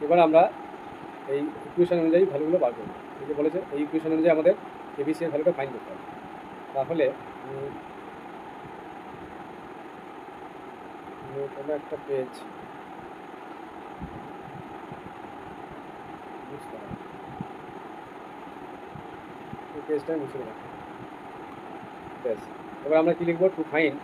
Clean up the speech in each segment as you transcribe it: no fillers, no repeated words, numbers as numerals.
এবার আমরা এই ইকুয়েশন অনুযায়ী ভ্যালুগুলো বার করবো। এই যে বলেছে এই ইকুয়েশন অনুযায়ী আমাদের এবিসি এর ভ্যালুটা ফাইন্ড করতে হবে। তাহলে কোনো একটা পেজ বুঝতে হবে, এই পেজটা মুছে দেবো। ব্যাস, এবার আমরা কি লিখবো? To find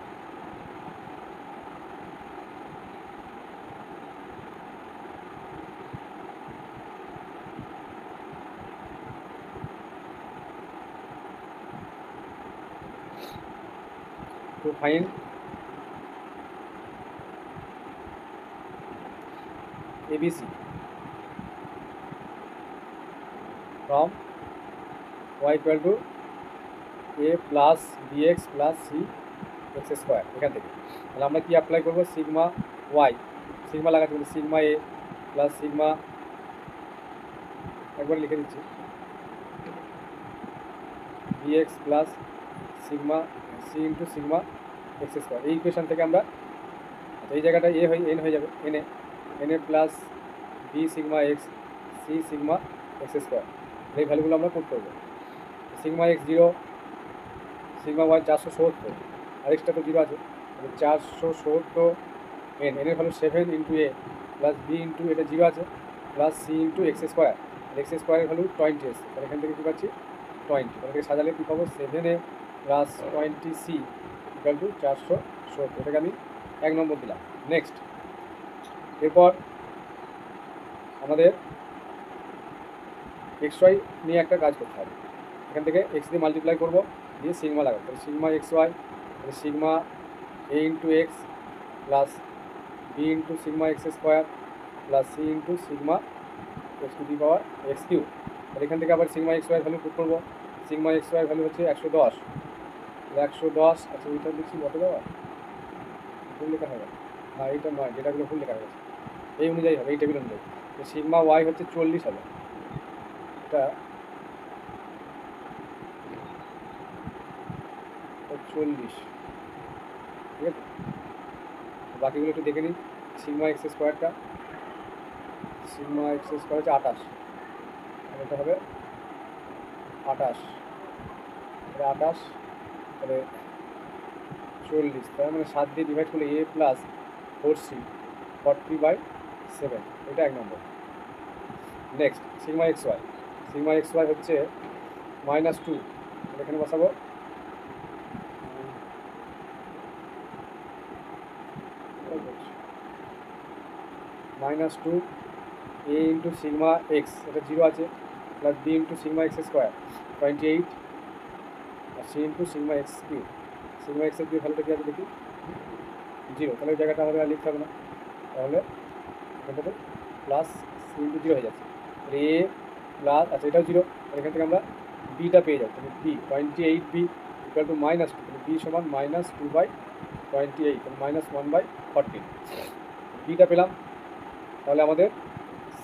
ABC from y equal to a plus bx plus c x square. এখান থেকে তাহলে আমরা কি অ্যাপ্লাই করবো? সিগমা ওয়াই, সিগমা লাগাতে হবে সিগমা এ প্লাস সিগমা, একবার লিখে দিচ্ছি, bx plus sigma c into sigma X square. এই ইকুয়েশন থেকে আমরা এই জায়গাটা এ হয়ে এন হয়ে যাবে, এনে N A plus B sigma X C sigma X square. এই ভ্যালুগুলো আমরা পুট করবো। সিগমা এক্স 0, সিগমা ওয়াই 470, আর এক্সটা তো 0 আছে, 470 এন, এনের value 7 into A plus B into এটা 0 আছে plus C into X square, X স্কোয়ারের ভ্যালু 20 এসছে। তাহলে এখান থেকে কী পাচ্ছি? 20। তাহলে থেকে সাজালে কী পাবো? 7a plus 20c equal to 470। এটাকে আমি 1 নম্বর দিলাম। নেক্সট, এরপর আমাদের এক্স ওয়াই নিয়ে একটা কাজ করতে হবে। এখান থেকে এক্স দিয়ে মাল্টিপ্লাই করবো, দিয়ে সিগমা লাগাবো। তাহলে সিগমা এক্স ওয়াই, তাহলে sigma A into X plus B into sigma X square plus C into sigma X to the power X Q. তাহলে এখান থেকে আবার sigma X Y value put করবো। সিগমা এক্স ওয়াই ভ্যালু হচ্ছে 110, 110। আচ্ছা ওইটা লিখছি কত দেওয়া? ভুল লেখা হবে না, এইটা নয়, যেটাগুলো ভুল লেখা হয়েছে এই অনুযায়ী হবে, এই টেবিল অনুযায়ী। তো সিগমা ওয়াই হচ্ছে 40 হবে, এটা 40, ঠিক আছে। বাকিগুলো একটু দেখে নিই। সিগমা এক্স স্কোয়ারটা, সিগমা এক্স স্কোয়ার হচ্ছে 28, এটা হবে 28, তাহলে 28, তাহলে 40, তার মানে 7 দিয়ে ডিভাইড করলে এ প্লাস 4c 40/7, এটা 1 নম্বর। Next sigma X Y, sigma X Y হচ্ছে -2, এখানে বসাবো -2 এ ইন্টু সিগমা এক্স, এটা 0 আছে, plus B into sigma X square 28, আর C into sigma X cube. Sigma এক্সের কিউ ভ্যালুটা কি আছে দেখি? 0। তাহলে ওই জায়গাটা আমাদের আর লিখতে হবে না, তাহলে এখানটাতে প্লাস সি ইন্টু 0 হয়ে যাচ্ছে। তাহলে এ প্লাস, আচ্ছা এটাও 0, এখান থেকে আমরা বিটা পেয়ে যাবো। তাহলে বি 28b ইকুয়াল টু -2, তাহলে বি সমান -2/28, তাহলে -1/14, বিটা পেলাম। তাহলে আমাদের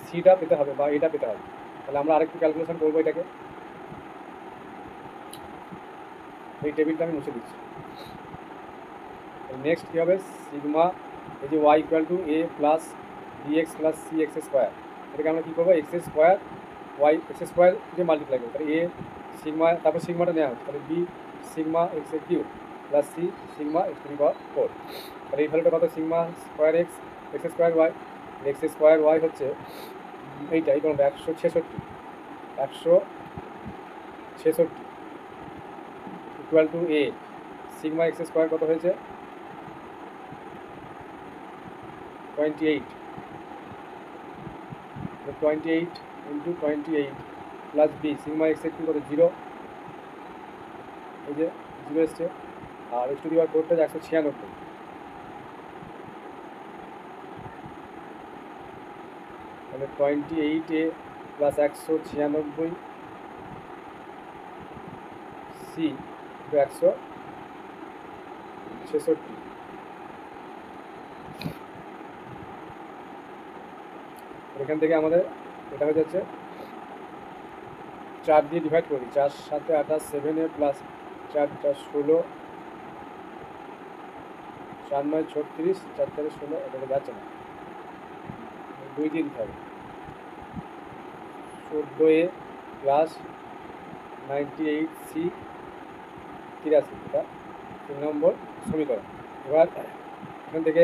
সিটা পেতে হবে বা এটা পেতে হবে। তাহলে আমরা আরেকটু ক্যালকুলেশন করবো এটাকে, এই টেবিলটা আমি মুছে দিচ্ছি। নেক্সট কী হবে? সিগমা এই যে Y equal to A plus B X plus C X square, এটাকে আমরা কী করবো? X square Y X square দিয়ে মাল্টিপ্লাই করবো। তাহলে এ সিগমা, তারপর সিগমাটা নেওয়া হচ্ছে, তাহলে বি সিগমা এক্স এর cube plus C sigma X to the power 4। তাহলে এই ভ্যালুটা কত? Sigma square X X square Y, X square Y হচ্ছে এইটা, এই কোনটা 166 equal to A sigma X square কত হয়েছে? 28, 28 into 28 plus B sigma X এর কি কত? 0, এই যে 0 এসছে, আর এক্স টু দি পাওয়ার 4টা 196, তাহলে 28a প্লাস 196 সি 166। এখান থেকে আমাদের এটা হয়ে যাচ্ছে 4 দিয়ে ডিভাইড করি, 4 7 28, 7a প্লাস 4 4 16, 4 9 36, 4 4 16, এটাকে যাচ্ছে না, 2 দিয়ে দিতে হবে। 14A প্লাস 98C 83, এটা 3 নম্বর সমীকরণ। এবার এখান থেকে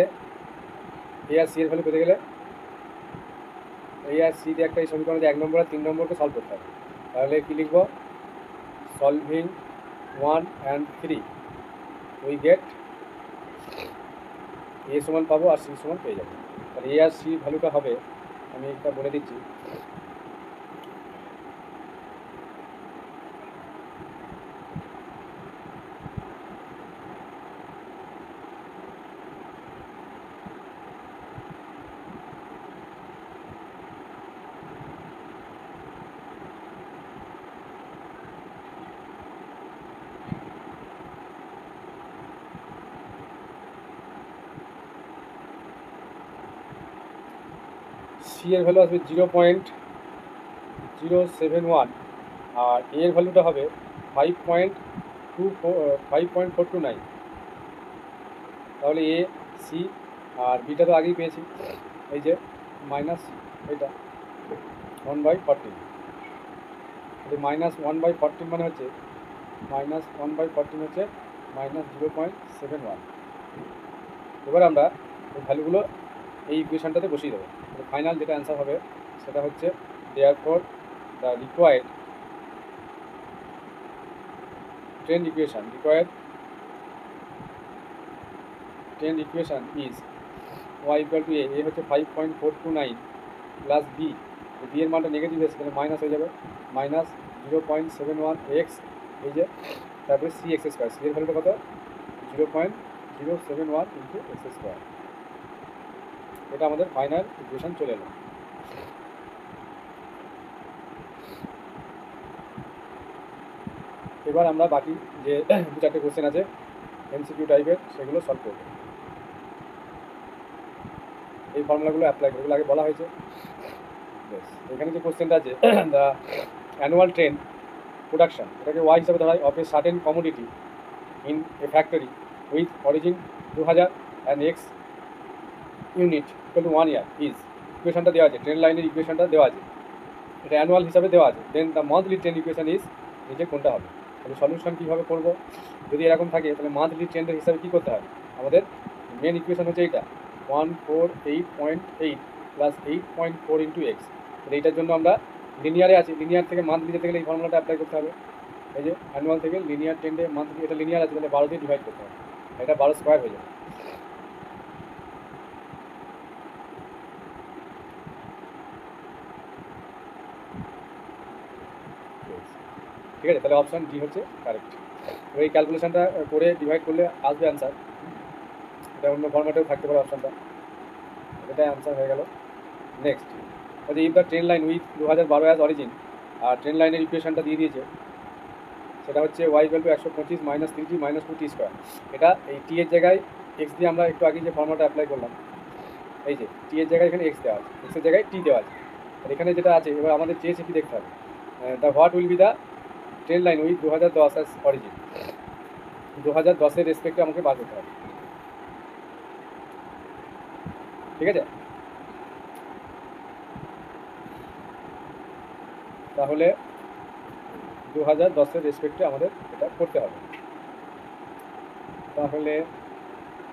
এ আর সি এর ভ্যালু পেতে গেলে এ আর সি দিয়ে একটা এই সমীকরণে 1 নম্বর আর 3 নম্বরকে সলভ করতে হবে। তাহলে কী লিখব? সলভিং 1 and 3 উই গেট এ সমান পাবো আর সি সমান পেয়ে যাবো। তাহলে এ আর সি ভ্যালুটা হবে, আমি একটা বলে দিচ্ছি, সি এর ভ্যালু আসবে 0.071 আর এ এর ভ্যালুটা হবে 5.429। তাহলে এ সি আর বিটা তো আগেই পেয়েছি, এই যে মাইনাস এটা 1/14, -1/14 মানে হচ্ছে -1/14 হচ্ছে -0.71। এবার আমরা এই ভ্যালুগুলো এই ইকুয়েশনটাতে বসিয়ে দেবো। ফাইনাল যেটা অ্যান্সার হবে সেটা হচ্ছে therefore the required trend equation is y equal to a হচ্ছে 5.429 প্লাস বি, বি এর মানটা নেগেটিভ এসে তাহলে মাইনাস হয়ে যাবে -0.71x, এই যে তারপরে সি এক্স স্কোয়ার, সি এর ভ্যালুটা কত? 0.071 ইন্টু এক্স স্কোয়ার। এটা আমাদের ফাইনাল ইকুয়েশন চলে এলো। এবার আমরা বাকি যে 2-4টে কোশ্চেন আছে এমসিকিউ টাইপের সেগুলো সলভ করব। এই ফর্মুলাগুলো অ্যাপ্লাই করবো, এগুলো আগে বলা হয়েছে। এখানে যে কোশ্চেনটা আছে, দ্য অ্যানুয়াল ট্রেন্ড প্রোডাকশন, এটাকে ওয়াই হিসাবে ধরা হয় of a certain commodity in a factory with origin 2000 and X unit equal to 1 year is, ইকুয়েশনটা দেওয়া আছে, ট্রেন লাইনের ইকুয়েশনটা দেওয়া আছে, এটা অ্যানুয়াল হিসাবে দেওয়া আছে। Then the monthly trend equation is, নিজে কোনটা হবে? তাহলে সলিউশন কীভাবে করব? যদি এরকম থাকে তাহলে মান্থলি ট্রেন্ডের হিসাবে কী করতে হয়? আমাদের মেন ইকুয়েশন হচ্ছে এইটা 148.8 প্লাস 8.4 ইন্টু এক্স। তাহলে এইটার জন্য আমরা লিনিয়ারে আছি, লিনিয়ার থেকে মান্থলি যেতে গেলে এই ফর্মুলাটা অ্যাপ্লাই করতে হবে। এই যে অ্যানুয়াল থেকে লিনিয়ার ট্রেন্ডে মান্থলি, এটা লিনিয়ার আছে, তাহলে 12 দিয়ে ডিভাইড করতে হবে, এটা 12 স্কোয়ার হয়ে যাবে। ঠিক আছে, তাহলে অপশান ডি হচ্ছে কারেক্ট। এই ক্যালকুলেশনটা করে ডিভাইড করলে আসবে অ্যান্সার। এটা অন্য ফর্ম্যাটেও থাকতে পারে অপশানটা, এটা অ্যান্সার হয়ে গেল। নেক্সট আচ্ছা, if the train line with 2012 as origin, আর ট্রেন লাইনের ইকুয়েশনটা দিয়ে দিয়েছে, সেটা হচ্ছে Y equal two 125 - 3t - 2t square. এটা এই টি এর জায়গায় এক্স দিয়ে আমরা একটু আগে যে ফর্মুলাটা অ্যাপ্লাই করলাম, এই যে টি এর জায়গায় এখানে এক্স দেওয়া আছে, এক্সের জায়গায় টি দেওয়া আছে। আর এখানে যেটা আছে এবার আমাদের চেয়েছে কি দেখতে হবে, the what will be the train line with 2010 as origin, 2010-এর রেসপেক্টে আমাকে বার করতে হবে। ঠিক আছে, তাহলে 2010-এর রেসপেক্টে আমাদের এটা করতে হবে। তাহলে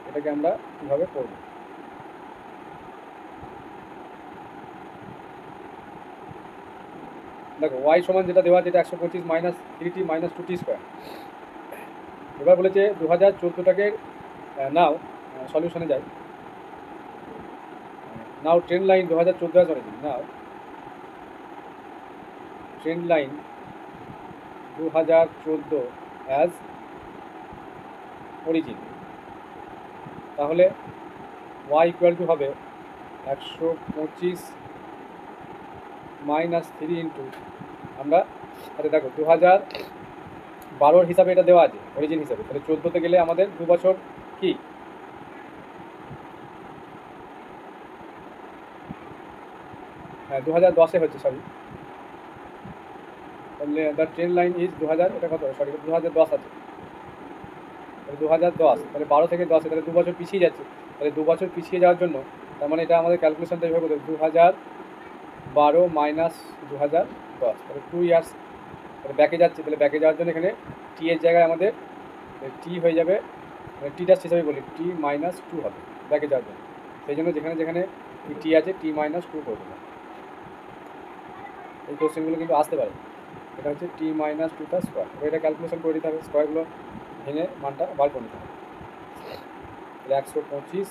এটাকে আমরা কীভাবে করব? দেখো ওয়াই সমান যেটা দেওয়া আছে, এটা 125 - 3t - 2t স্কোয়ার। এবার বলেছে 2014টাকে নাও সলিউশনে যাই। নাও ট্রেন লাইন 2014 অ্যাজ অরিজিন, নাও ট্রেন লাইন 2014 অ্যাজ অরিজিন। তাহলে ওয়াই ইকুয়াল টু হবে 125 - 3 ইন্টু, আমরা আচ্ছা দেখো 2012 হিসাবে এটা দেওয়া আছে অরিজিন হিসাবে, তাহলে 14তে গেলে আমাদের 2 বছর কি, হ্যাঁ 2010-এ হচ্ছে, সরি। তাহলে দ্য ট্রেন লাইন ইজ 2000, এটা কত, সরি 2010 আছে, তাহলে 2010, তাহলে 12 থেকে 10, তাহলে 2 বছর পিছিয়ে যাচ্ছে। তাহলে 2 বছর পিছিয়ে যাওয়ার জন্য তার মানে এটা আমাদের ক্যালকুলেশনটা এইভাবে করতে হবে, 2012 - 2010, 10, তাহলে 2 ইয়ার্স। তাহলে ব্যাকে যাচ্ছে, তাহলে ব্যাকে যাওয়ার জন্য এখানে টি এর জায়গায় আমাদের টি হয়ে যাবে, মানে টি ডাস্ট হিসাবে বলি টি মাইনাস 2 হবে ব্যাকে যাওয়ার জন্য। সেই জন্য যেখানে যেখানে টি আছে টি মাইনাস 2 করে দেবো। এই কোশ্চেনগুলো কিন্তু আসতে পারে। এটা হচ্ছে টি মাইনাস 2 তার স্কোয়ার, এটা ক্যালকুলেশন করে দিতে হবে, স্কোয়ারগুলো ভেঙে মানটা বার করে নিতে হবে। তাহলে 125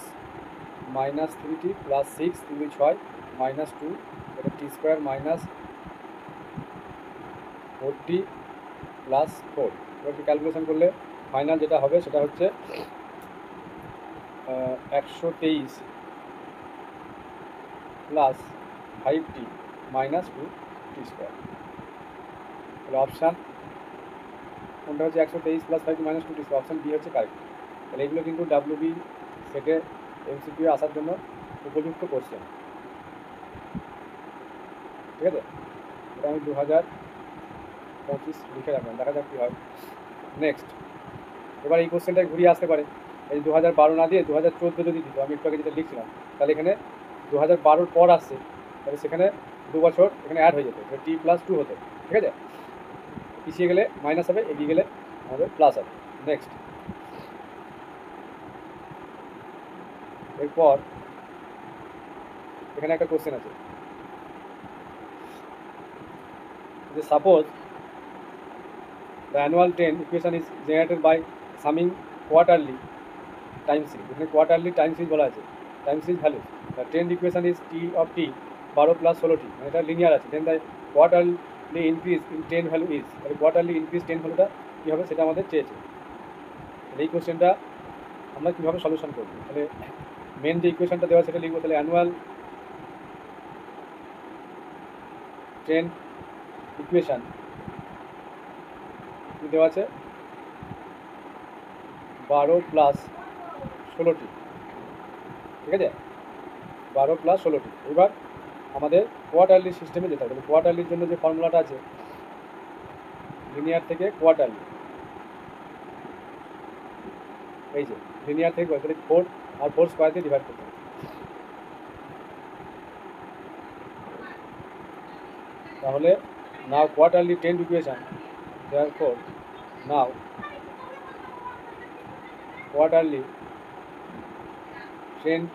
মাইনাস 3t প্লাস 6 3 6 মাইনাস 2, এটা টি স্কোয়ার মাইনাস 4t প্লাস 4। এবার ক্যালকুলেশন করলে ফাইনাল যেটা হবে সেটা হচ্ছে 123 plus 5t minus 2t square. তাহলে অপশান কোনটা হচ্ছে 123 plus 5t minus 2t square, option B হচ্ছে কারেক্ট। তাহলে এগুলো কিন্তু ডাব্লিউবি সেটে এমসিকিউ আসার জন্য উপযুক্ত কোশ্চেন, ঠিক আছে। এটা আমি 2025 লিখে রাখলাম, দেখা যাক কী হয়। নেক্সট, এবার এই কোশ্চেনটা ঘুরিয়ে আসতে পারে, এই 2012 না দিয়ে 2014 যদি দিত, আমি একটু আগে যেটা লিখছিলাম, তাহলে এখানে 2012 পর আসছে, তাহলে সেখানে 2 বছর এখানে অ্যাড হয়ে যেত, টি প্লাস 2 হতো, ঠিক আছে। পিছিয়ে গেলে মাইনাস হবে, এগিয়ে গেলে আমাদের প্লাস হবে। নেক্সট, এরপর এখানে একটা কোশ্চেন আছে যে suppose the annual trend equation is generated by summing quarterly time series, এখানে কোয়ার্টারলি টাইম সিরিজ বলা আছে, time series value, the trend equation is T of T 12 plus 16t, মানে এটা লিনিয়ার আছে। Then the quarterly increase in trend value is, তাহলে quarterly increase trend ভ্যালুটা কী হবে সেটা আমাদের চেয়েছে। তাহলে এই কোশ্চেনটা আমরা কীভাবে সলিউশন করবো, তাহলে মেন যে ইকুয়েশনটা দেওয়া সেটা লিখবো। তাহলে অ্যানুয়াল ট্রেন্ড ইকুয়েশন দেওয়া আছে 12 প্লাস 16t, ঠিক আছে, 12 প্লাস 16t। এবার আমাদের কোয়ার্টারলি সিস্টেমে যেতে হবে। তাহলে কোয়ার্টারলির জন্য যে ফর্মুলাটা আছে, লিনিয়ার থেকে কোয়ার্টারলি, এই যে লিনিয়ার থেকে তাহলে 4 আর 4 স্কোয়ার দিয়ে ডিভাইড করতে হবে। তাহলে now quarterly trend equation, therefore now quarterly trend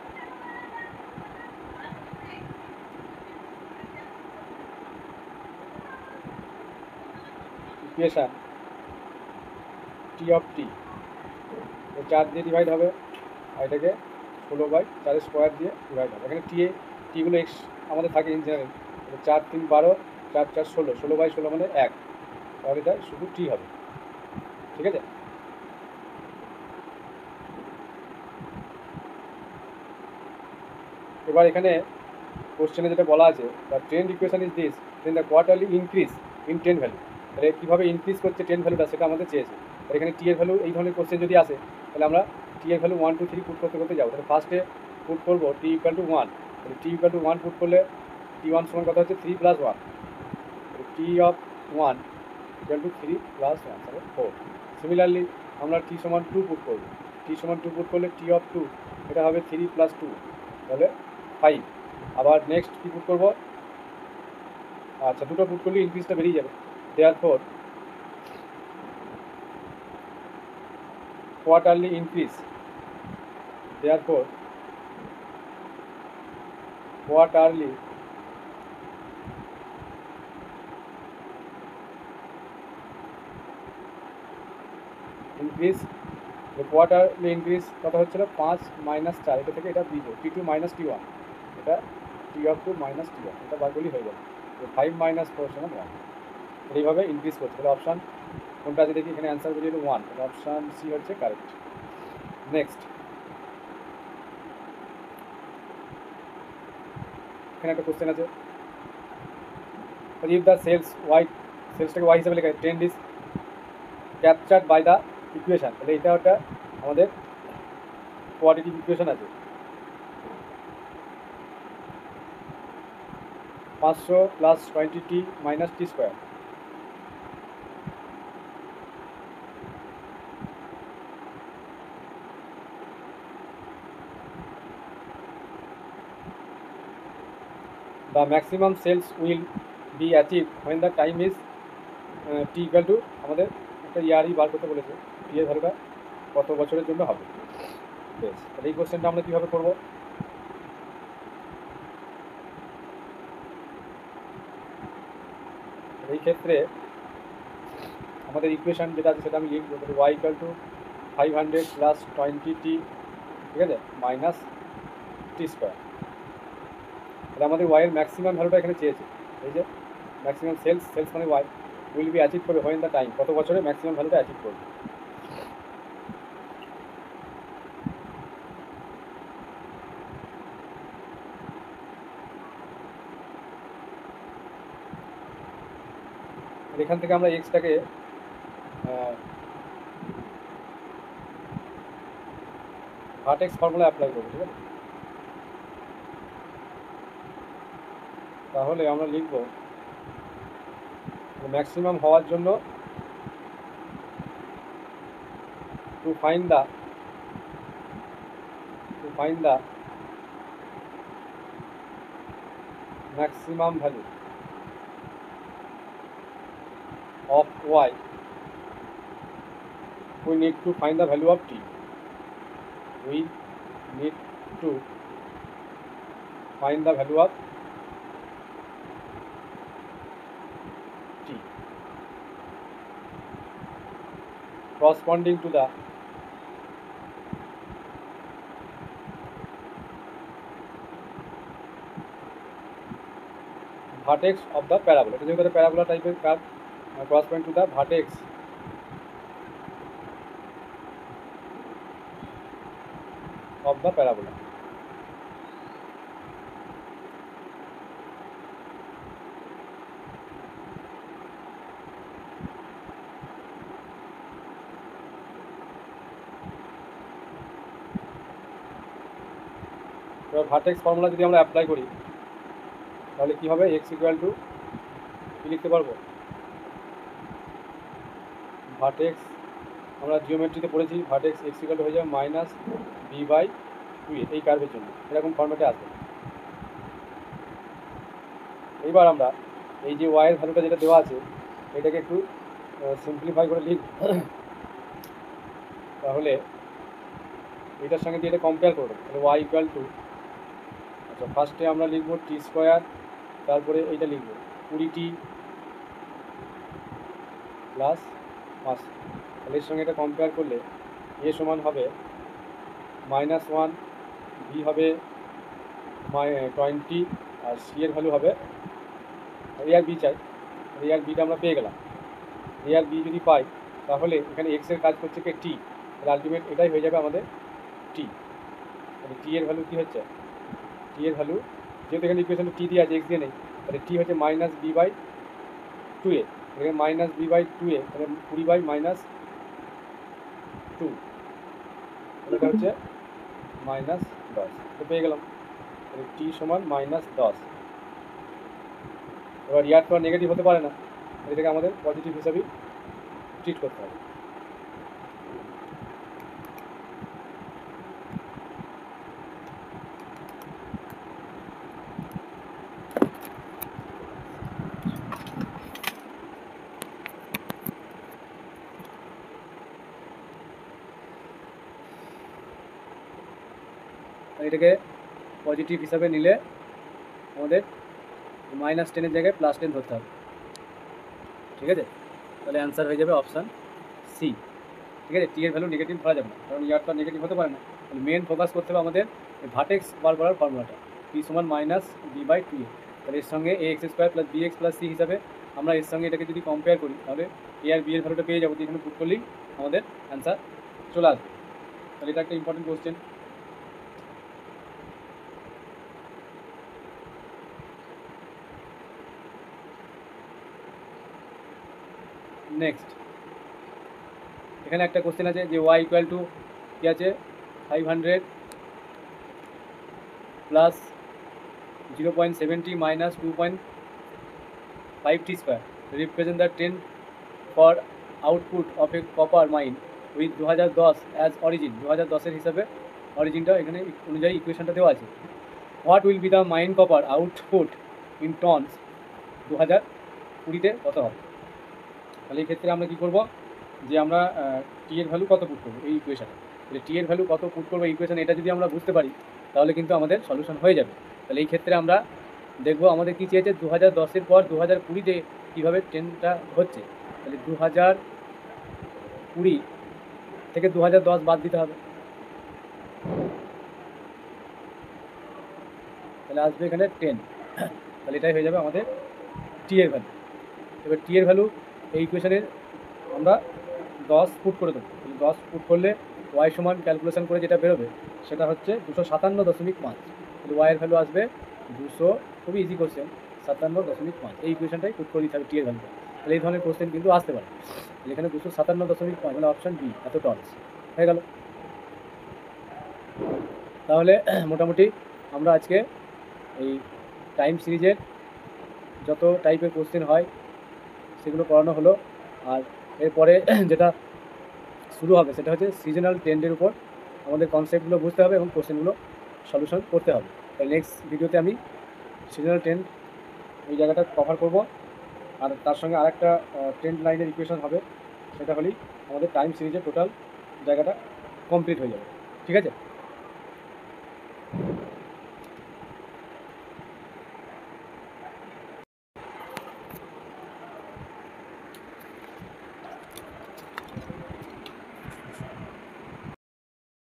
equation T of T 4 দিয়ে ডিভাইড হবে, আর এটাকে 16/4 স্কোয়ার দিয়ে ডিভাইড হবে। এখানে টিগুলো এক্স আমাদের থাকে ইন জেনারেল, 4 3 12, 4 4 16, 16/16 মানে 1, তাহলে এটা শুধু টি হবে, ঠিক আছে। এবার এখানে কোশ্চেনে যেটা বলা আছে, the trend equation is this, then the quarterly increase in trend value, তাহলে কীভাবে ইনক্রিজ করছে ট্রেন্ড ভ্যালুটা সেটা আমাদের চেয়েছে। আর এখানে টি এর ভ্যালু, এই ধরনের কোশ্চেন যদি আসে তাহলে আমরা টি এর ভ্যালু 1 2 3 পুট করতে করতে যাবো। তাহলে ফার্স্টে পুট করবো টি ইকুয়াল টু 1, তাহলে টি ইকুয়াল টু 1 পুট করলে টি 1 সমান কথা হচ্ছে 3 plus 1, T of 1 equal to 3 plus 1, তাহলে 4। সিমিলারলি আমরা টি সমান 2 পুট করবো, টি সমান 2 পুট করলে টি অফ 2 এটা হবে 3 প্লাস 2, তাহলে 5। আবার নেক্সট কী পুট করবো, আচ্ছা দুটো পুট করলে ইনক্রিজটা বেরিয়ে যাবে। Therefore quarterly increase, therefore quarterly increase, quarterly increase কথা হচ্ছিল 5 মাইনাস 4, এটা থেকে এটা বিজো টি 2 মাইনাস টি 1, এটা টি অফ 2 মাইনাস টি 1, এটা বার করলেই হয়ে যাবে। 5 মাইনাস 4 সমান 1, এইভাবে ইনক্রিজ করছে। তাহলে অপশান কোনটা আছে দেখি, এখানে অ্যান্সার বেরিয়ে 1, তাহলে অপশান সি হচ্ছে কারেক্ট। নেক্সট, এখানে একটা কোশ্চেন আছে, ইফ দ্য সেলসটাকে ওয়াই হিসাবে লেখা, trend is captured by the equation, তাহলে এটা একটা আমাদের কোয়াড্রেটিক ইকুয়েশন আছে, 500 plus 20t minus T square. The maximum sales will be achieve when the time is T equal to, আমাদের একটা ইয়ারই বার করতে বলেছে, টি এর ভ্যালুটা কত বছরের জন্য হবে। বেশ, তাহলে এই কোশ্চেনটা আমরা কীভাবে করবো? এই ক্ষেত্রে আমাদের ইকুয়েশন যেটা আছে সেটা আমি লিখবো, Y equal two 500 plus 20t, ঠিক আছে, মাইনাস টি স্কোয়ার। তাহলে আমাদের ওয়াইয়ের ম্যাক্সিমাম ভ্যালুটা এখানে চেয়েছে, এই যে ম্যাক্সিমাম সেলস মানে ওয়াই উইল বি অ্যাচিভ করবে হোয়েন দ্য টাইম, কত বছরে ম্যাক্সিমাম ভ্যালুটা অ্যাচিভ করবে। এখান থেকে আমরা এক্সটাকে ভার্টেক্স ফর্মুলা অ্যাপ্লাই করবো, ঠিক আছে। তাহলে আমরা লিখব ম্যাক্সিমাম হওয়ার জন্য to find the maximum value of y, we need to find the value of t. We need to find the value of t corresponding to the vertex of the parabola. এটা যেহেতু parabola টাইপের curve, corresponding to the vertex of the parabola. এবার vertex formula যদি আমরা apply করি তাহলে কী হবে? X equal to কী লিখতে পারবো? ভার্টেক্স আমরা জিওমেট্রিতে পড়েছি, ভার্টেক্স এক্স ইকুয়াল টু হয়ে যাবে মাইনাস বি বাই টু এ, এই কার্ভের জন্য এরকম ফর্মেটে আসবে। এইবার আমরা এই যে ওয়াইয়ের ভ্যালুটা যেটা দেওয়া আছে এটাকে একটু সিম্পলিফাই করে লিখ, তাহলে এটার সঙ্গে দিয়ে এটা কম্পেয়ার করবো। তাহলে ওয়াই ইকুয়াল টু, আচ্ছা ফার্স্টে আমরা লিখবো টি স্কোয়ার, তারপরে এইটা লিখবো 20t প্লাস 5। তাহলে এর সঙ্গে এটা কম্পেয়ার করলে এ সমান হবে -1, বি হবে 20 আর সি এর ভ্যালু হবে, এ আর বি চাই, এ আর বিটা আমরা পেয়ে গেলাম। এ আর বি যদি পাই তাহলে এখানে এক্স এর কাজ করছে কি টি, তাহলে আলটিমেট এটাই হয়ে যাবে আমাদের টি। তাহলে টি এর ভ্যালু কী হচ্ছে? টি এর ভ্যালু যেহেতু এখানে ইকুয়েশনে টি দিয়ে আছে, এক্স দিয়ে নেই, তাহলে টি হচ্ছে মাইনাস বি বাই টু এ, এখানে মাইনাস বি বাই টু এ, তাহলে 20 বাই -2, এটা হচ্ছে -10, তো পেয়ে গেলাম। তাহলে টি সমান -10। এবার ইয়ার তো নেগেটিভ হতে পারে না, এটাকে আমাদের পজিটিভ হিসাবেই ট্রিট করতে হবে। এটাকে পজিটিভ হিসাবে নিলে আমাদের -10 জায়গায় +10 ধরতে হবে, ঠিক আছে। তাহলে অ্যান্সার হয়ে যাবে অপশান সি, ঠিক আছে। টি এর ভ্যালু নেগেটিভ ধরা যাবে না, কারণ ইয়ার তো নেগেটিভ হতে পারে না। তাহলে মেন ফোকাস করতে হবে আমাদের ভার্টেক্স বার করার ফর্মুলাটা, পি সমান -b বাই 2a। তাহলে এর সঙ্গে A X square plus B X plus C হিসাবে আমরা এর সঙ্গে এটাকে যদি কম্পেয়ার করি তাহলে এ আর বি এর ভ্যালুটা পেয়ে যাবো, এখানে পুট করলেই আমাদের অ্যান্সার চলে আসবে। তাহলে এটা একটা ইম্পর্টেন্ট কোশ্চেন। নেক্সট এখানে একটা কোশ্চেন আছে যে ওয়াই ইকুয়াল টু কী আছে 500 plus 0.70 minus 2.5t square represent the trend for output of a copper mine with 2010 as origin. 2010-এর হিসাবে অরিজিনটা এখানে অনুযায়ী ইকুয়েশনটা দেওয়া আছে। What will be the mine copper output in tons 2020-তে কত হবে। তাহলে এই ক্ষেত্রে আমরা কী করব, যে আমরা টি এর ভ্যালু কত পুট করবো এই ইকুয়েশানে। তাহলে টি এর ভ্যালু কত পুট করবো এই ইকুয়েশানে, এটা যদি আমরা বুঝতে পারি তাহলে কিন্তু আমাদের সলিউশন হয়ে যাবে। তাহলে এই ক্ষেত্রে আমরা দেখব আমাদের কী চেয়েছে, 2010-এর পর 2020-তে কীভাবে ট্রেনটা হচ্ছে। তাহলে 2020 থেকে 2010 বাদ দিতে হবে, তাহলে আসবে এখানে 10। তাহলে এটাই হয়ে যাবে আমাদের টি এর ভ্যালু। এবার টি এর ভ্যালু এই ইকুয়েশানের আমরা 10 পুট করে দেবো। 10 পুট করলে ওয়াই সমান ক্যালকুলেশন করে যেটা বেরোবে সেটা হচ্ছে 257.5। তাহলে ওয়াইয়ের ভ্যালু আসবে 200, খুবই ইজি কোশ্চেন, 57.5। এই ইকুয়েশনটাই পুট করে দিতে হবে টি এর ভ্যালুটা। তাহলে এই ধরনের কোশ্চেন কিন্তু আসতে পারে। এখানে 257.5 মানে অপশান বি, এত টনস হয়ে গেল। তাহলে মোটামুটি আমরা আজকে এই টাইম সিরিজের যত টাইপের কোশ্চেন হয় সেগুলো করানো হলো। আর এরপরে যেটা শুরু হবে সেটা হচ্ছে সিজনাল ট্রেন্ডের উপর আমাদের কনসেপ্টগুলো বুঝতে হবে এবং কোশ্চেনগুলো সলিউশন করতে হবে। তাই নেক্সট ভিডিওতে আমি সিজনাল ট্রেন্ড এই জায়গাটা কভার করব, আর তার সঙ্গে আরেকটা ট্রেন্ড লাইনের ইকুয়েশন হবে, সেটা হলেই আমাদের টাইম সিরিজের টোটাল জায়গাটা কমপ্লিট হয়ে যাবে। ঠিক আছে।